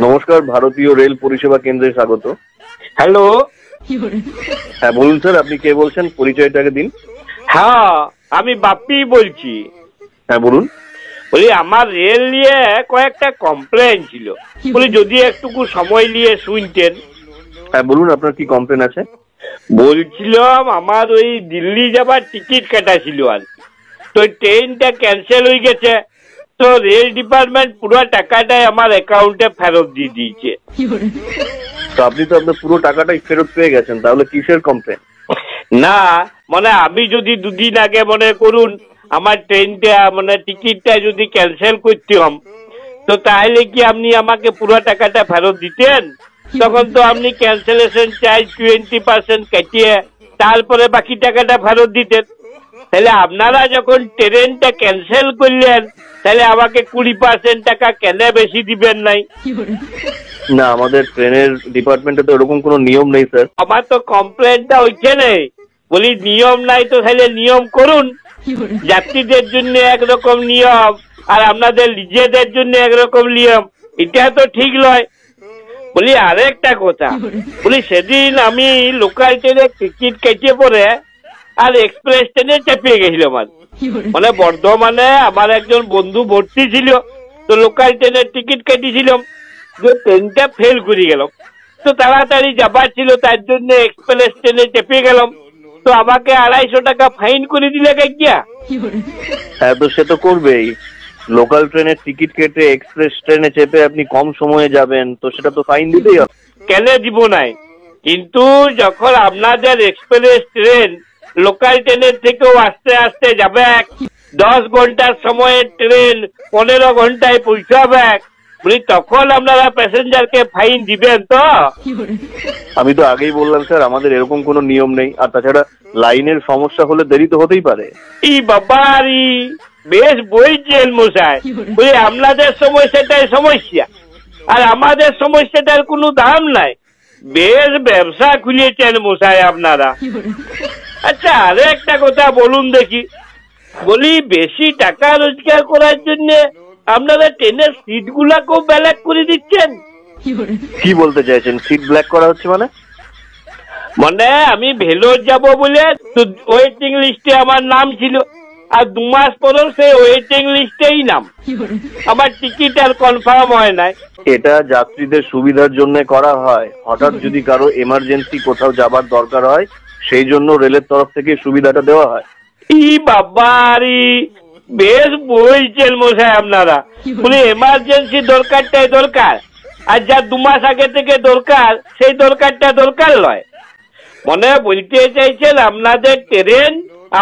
নমস্কার, ভারতীয় রেল পরিষেবা কেন্দ্রে স্বাগত। হ্যালো। হ্যাঁ বলুন স্যার, আপনি কে বলছেন? পরিচয়টাকে দিন। হ্যাঁ, আমি বাপ্পি বলছি। হ্যাঁ বলুন। বলি আমার রেল নিয়ে কয়েকটা কমপ্লেন ছিল, বলি যদি একটুকু সময় নিয়ে শুনতেন। হ্যাঁ বলুন, আপনার কি কমপ্লেন আছে? বলছিলাম আমার ওই দিল্লি যাবার টিকিট কাটা ছিল, আর তো ট্রেনটা ক্যান্সেল হয়ে গেছে, তো রেল ডিপার্টমেন্ট পুরো টাকাটাই আমার অ্যাকাউন্টে ফেরত দিয়ে দিয়েছে। তো আপনি তো আপনার পুরো টাকাটাই ফেরত পেয়ে গেছেন, তাহলে কিসের কমপ্লেন? না মানে আমি যদি দুদিন আগে মনে করুন আমার ট্রেনটা মানে টিকিটটা যদি ক্যান্সেল করতাম, তো তাহলে কি আপনি আমাকে পুরো টাকাটা ফেরত দিতেন? তখন তো আপনি ক্যান্সেলেশন চার্জ 20% কাটিয়ে তারপরে বাকি টাকাটা ফেরত দিতেন। তাহলে আপনারা যখন ট্রেনটা ক্যান্সেল করলেন, তাহলে আমাকে 20% টাকা কেন বেশি দিবেন নাই? না, আমাদের ট্রেনের ডিপার্টমেন্টে তো এরকম কোনো নিয়ম নেই স্যার। আমার তো কমপ্লেনটা ওইখানে, বলি নিয়ম নাই তো তাহলে নিয়ম করুন। যাত্রীদের জন্য একরকম নিয়ম আর আপনাদের নিজেদের জন্য একরকম নিয়ম, এটা তো ঠিক নয়। বলি আরেকটা কথা, বলি সেদিন আমি লোকাল ট্রেনে টিকিট কেটে পরে আর এক্সপ্রেস ট্রেনে চেপে গেছিলাম। মানে বর্ধমানে আমার একজন বন্ধু ভর্তি ছিল, তো লোকাল ট্রেনের টিকিট কেটেছিলাম, যে ট্রেনটা ফেল করে গেলাম, তো তাড়াতাড়ি যাবার ছিল তার জন্য এক্সপ্রেস ট্রেনে চেপে গেলাম, তো আমাকে 250 টাকা ফাইন করে দিলে গিয়া। হ্যাঁ তো সে তো করবেই। লোকাল ট্রেনের টিকিট কেটে এক্সপ্রেস ট্রেনে চেপে আপনি কম সময়ে যাবেন, তো সেটা তো ফাইন দিতেই হবে। কেন দিব নাই? কিন্তু যখন আপনাদের এক্সপ্রেস ট্রেন লোকাল ট্রেনের থেকেও আস্তে আস্তে যাবে, 10 ঘন্টার সময়ের ট্রেন 15 ঘন্টায় পৌঁছাবে, বলি তখন আপনারা প্যাসেঞ্জারকে ফাইন দিবেন তো? আমি তো আগেই বললাম স্যার, আমাদের এরকম কোনো নিয়ম নেই। আর তাছাড়া লাইনের সমস্যা হলে দেরি তো হতেই পারে। এই বাবারি, বেশ বইছেন মশাই। বলি আপনাদের সমস্যাটাই সমস্যা, আর আমাদের সমস্যাটার কোনো দাম নাই। বেশ ব্যবসা খুলেছেন মশাই আপনারা। আচ্ছা আরে একটা কথা বলুন দেখি, বলি বেশি টাকা রোজগার করার জন্য আপনারা ট্রেনের সিট গুলাকেও ব্ল্যাক করে দিচ্ছেন। কি বলতে চাইছেন? সিট ব্ল্যাক করা হচ্ছে মানে? মানে আমি ভেলোর যাব বলে তো ওয়েটিং লিস্টে আমার নাম ছিল, আর 2 মাস পরেও সেই ওয়েটিং লিস্টেই নাম, আমার টিকিট আর কনফার্ম হয় নাই। এটা যাত্রীদের সুবিধার জন্য করা হয়। হঠাৎ যদি কারো এমার্জেন্সি কোথাও যাবার দরকার হয়, সেই জন্য রেলের তরফ থেকে সুবিধাটা দেওয়া হয়। ই বাবারি, বেশ বলছেন মশাই আপনারা। বলি এমার্জেন্সি দরকারটাই দরকার, আর যা 2 মাস আগে থেকে দরকার সেই দরকারটা দরকার নয়। মনে বলতে চাইছেন আপনাদের ট্রেন,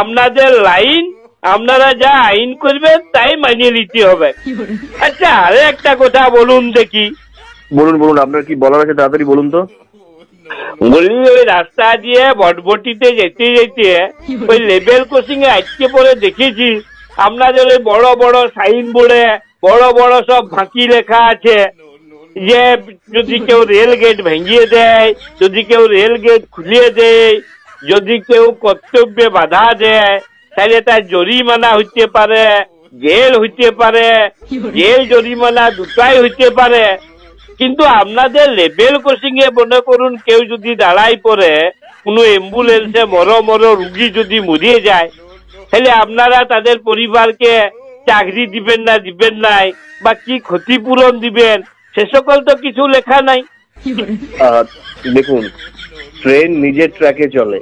আপনাদের লাইন, আপনারা যা আইন করবেন তাই মানিয়ে নিতে হবে। আচ্ছা আরে একটা কথা বলুন দেখি। বলুন বলুন, আপনার কি বলার আছে তাড়াতাড়ি বলুন তো। বলি ওই রাস্তা দিয়ে বটবটিতে যেতে যেতে ওই লেভেল ক্রসিং এ আটকে পরে দেখেছি আপনাদের ওই বড় বড় সাইন বোর্ডে বড় বড় সব ফাঁকি লেখা আছে যে যদি কেউ রেল গেট ভেঙিয়ে দেয়, যদি কেউ রেল গেট খুলিয়ে দেয়, যদি কেউ কর্তব্যে বাধা দেয়, তাহলে তার জরিমানা হইতে পারে, জেল হইতে পারে, জেল জরিমানা দুটাই হইতে পারে। কিন্তু আপনাদের লেভেল ক্রসিং এ মনে করুন কেউ যদি দাঁড়াই পড়ে, কোনো অ্যাম্বুলেন্সে মরো রুগী যদি মরিয়ে যায়, তাহলে আপনারা তাদের পরিবারকে চাকরি দিবেন না দিবেন নাই, বা কি ক্ষতিপূরণ দিবেন, সে সকল তো কিছু লেখা নাই। দেখুন, ট্রেন নিজের ট্র্যাকে চলে,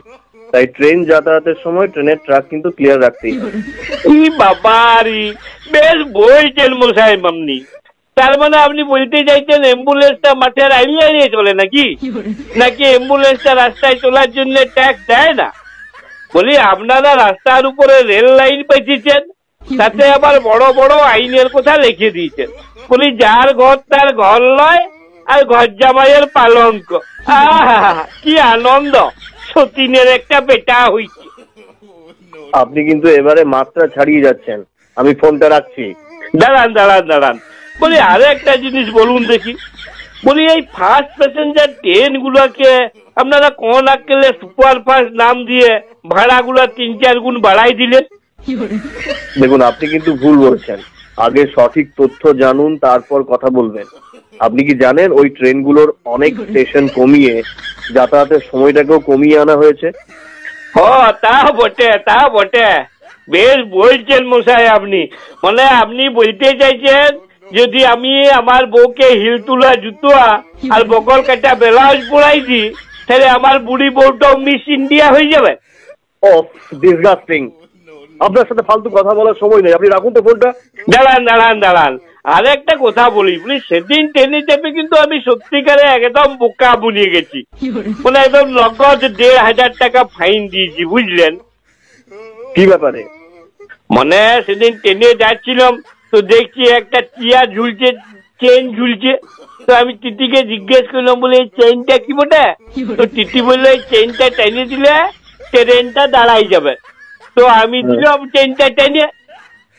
তাই ট্রেন যাতায়াতের সময় ট্রেনের ট্র্যাক কিন্তু ক্লিয়ার রাখতেই হবে। ই বাবারি, বেশ বলছেন মশাই আপনি। তার মানে আপনি বলতে চাইছেন অ্যাম্বুলেন্সটা মাঠের আইলিয়ে নিয়ে চলে নাকি? নাকি অ্যাম্বুলেন্সটা রাস্তায় চলার জন্য ট্যাক্স দেয় না? বলি আপনারা রাস্তার উপরে রেল লাইন পাইছেন, তাতে আবার বড় বড় আইনের কথা লিখে দিয়েছেন। বলি যার ঘর তার ঘর লয়, আর ঘর জামাইয়ের পালঙ্ক। কি আনন্দ, সতীনের একটা বেটা হইছে। আপনি কিন্তু এবারে মাত্রা ছাড়িয়ে যাচ্ছেন। আমি ফোনটা রাখছি। দাঁড়ান দাঁড়ান দাঁড়ান, বলি আরো একটা জিনিস বলুন দেখি। বলি এই ফার্স্ট প্যাসেঞ্জার ট্রেন গুলাকে আপনারা কোন আক্কেলে সুপার ফাস্ট নাম দিয়ে ভাড়াগুলা 3-4 গুণ বাড়াই দিলেন? দেখুন, আপনি কিন্তু ভুল বলছেন। আগে সঠিক তথ্য জানুন, তারপর কথা বলবেন। আপনি কি জানেন ওই ট্রেনগুলোর অনেক স্টেশন কমিয়ে যাতায়াতের সময়টাকেও কমিয়ে আনা হয়েছে? ও তা বটে, তা বটে। বেশ বলছেন মশাই আপনি। মানে আপনি বলতে চাইছেন যদি আমি আমার বউকে হিল তোলা জুতোয়া আর বকল কাটা ব্লাউজ পরাই দিই তাহলে আমার বুড়ি বউটাও মিস ইন্ডিয়া হয়ে যাবে। ও ডিসগাস্টিং! আপনার সাথে ফালতু কথা বলার সময় নেই, আপনি রাখুন তো ফোনটা। দাঁড়ান দাঁড়ান দাঁড়ান, আর একটা কথা বলি, সেদিন ট্রেনে চেপে কিন্তু আমি সত্যিকারে একদম বোকা বুনিয়ে গেছি। মানে একদম নগদ ১,৫০০ টাকা ফাইন দিয়েছি, বুঝলেন? কি ব্যাপারে? মানে সেদিন ট্রেনে যাচ্ছিলাম তো দেখছি একটা টিয়া ঝুলছে, চেন ঝুলছে। তো আমি টিটিকে জিজ্ঞেস করলাম, বলে এই চেনটা কি বটে? তো টিটি বললো এই চেনটা টেনে দিলে ট্রেনটা দাঁড়াই যাবে। তো আমি দিলাম চেনটা টেনে,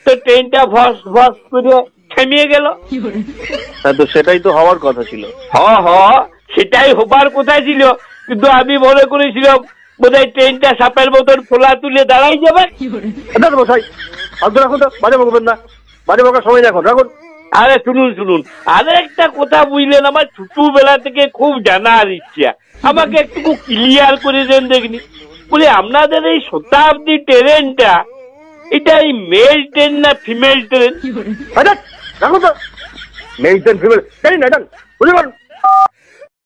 তো ট্রেনটা ভস ভস করে থেমিয়ে গেল। হ্যাঁ, তো সেটাই তো হওয়ার কথা ছিল। সেটাই হবার কথা ছিল, কিন্তু আমি মনে করেছিলাম বোধহয় ট্রেনটা সাপের মতন ফোলা তুলে দাঁড়াই যাবে। মশাই ফালতু রাখুন তো, বাজে বকবেন না, বাজে বকার সময় এখন রাখুন। আরে শুনুন শুনুন, আরে একটা কথা বুঝলেন, আমার ছোটবেলা থেকে খুব জানার ইচ্ছা, আমাকে একটু ক্লিয়ার করে দেন দেখনি। বলে আপনাদের এই শতাব্দী ট্রেনটা এটা এই মেল ট্রেন না ফিমেল ট্রেন? রাখুন তো, মেল ট্রেন ফিমেল ট্রেন, বুঝতে পারেন?